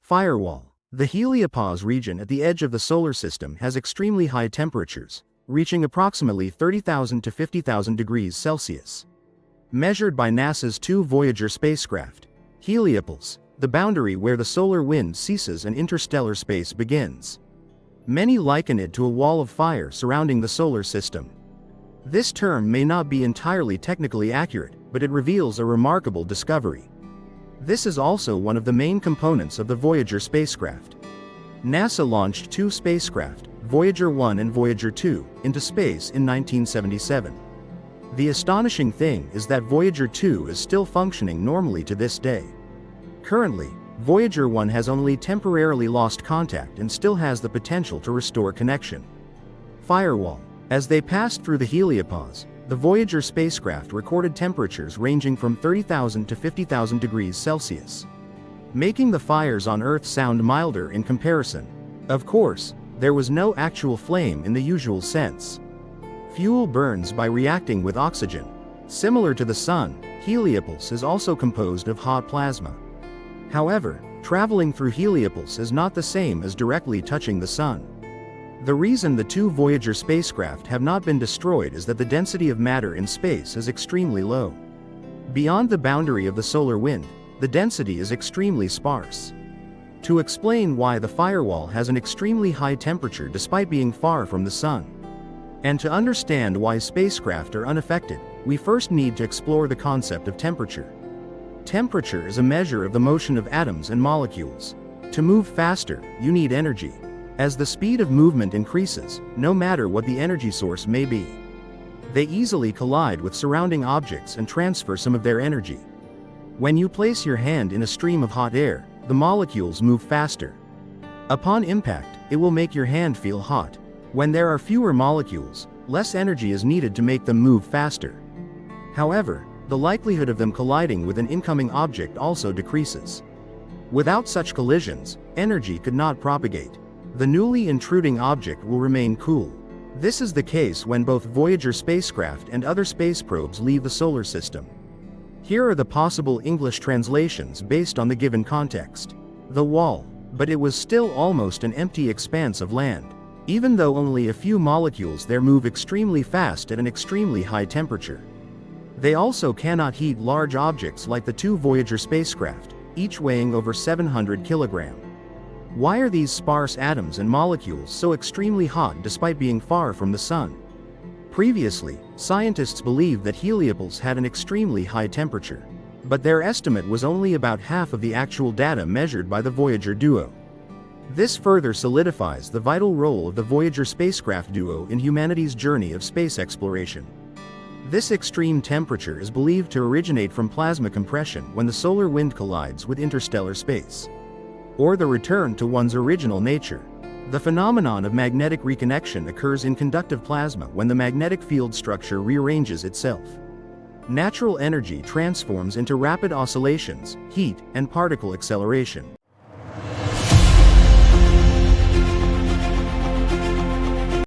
Firewall. The heliopause region at the edge of the solar system has extremely high temperatures, reaching approximately 30,000 to 50,000 degrees Celsius. Measured by NASA's two Voyager spacecraft, heliopause, the boundary where the solar wind ceases and interstellar space begins. Many liken it to a wall of fire surrounding the solar system. This term may not be entirely technically accurate, but it reveals a remarkable discovery. This is also one of the main components of the Voyager spacecraft. NASA launched two spacecraft, Voyager 1 and Voyager 2, into space in 1977. The astonishing thing is that Voyager 2 is still functioning normally to this day. Currently, Voyager 1 has only temporarily lost contact and still has the potential to restore connection. Firewall. As they passed through the heliopause, the Voyager spacecraft recorded temperatures ranging from 30,000 to 50,000 degrees Celsius, making the fires on Earth sound milder in comparison. Of course, there was no actual flame in the usual sense. Fuel burns by reacting with oxygen. Similar to the Sun, heliopause is also composed of hot plasma. However, traveling through heliopause is not the same as directly touching the Sun. The reason the two Voyager spacecraft have not been destroyed is that the density of matter in space is extremely low. Beyond the boundary of the solar wind, the density is extremely sparse. To explain why the firewall has an extremely high temperature despite being far from the Sun, and to understand why spacecraft are unaffected, we first need to explore the concept of temperature. Temperature is a measure of the motion of atoms and molecules. To move faster, you need energy. As the speed of movement increases, no matter what the energy source may be, they easily collide with surrounding objects and transfer some of their energy. When you place your hand in a stream of hot air, the molecules move faster. Upon impact, it will make your hand feel hot. When there are fewer molecules, less energy is needed to make them move faster. However, the likelihood of them colliding with an incoming object also decreases. Without such collisions, energy could not propagate. The newly intruding object will remain cool. This is the case when both Voyager spacecraft and other space probes leave the solar system. Here are the possible English translations based on the given context. The wall. But it was still almost an empty expanse of land. Even though only a few molecules there move extremely fast at an extremely high temperature. They also cannot heat large objects like the two Voyager spacecraft, each weighing over 700 kilograms. Why are these sparse atoms and molecules so extremely hot despite being far from the Sun? Previously, scientists believed that heliopause had an extremely high temperature, but their estimate was only about half of the actual data measured by the Voyager duo. This further solidifies the vital role of the Voyager spacecraft duo in humanity's journey of space exploration. This extreme temperature is believed to originate from plasma compression when the solar wind collides with interstellar space, or the return to one's original nature. The phenomenon of magnetic reconnection occurs in conductive plasma when the magnetic field structure rearranges itself. Natural energy transforms into rapid oscillations, heat, and particle acceleration.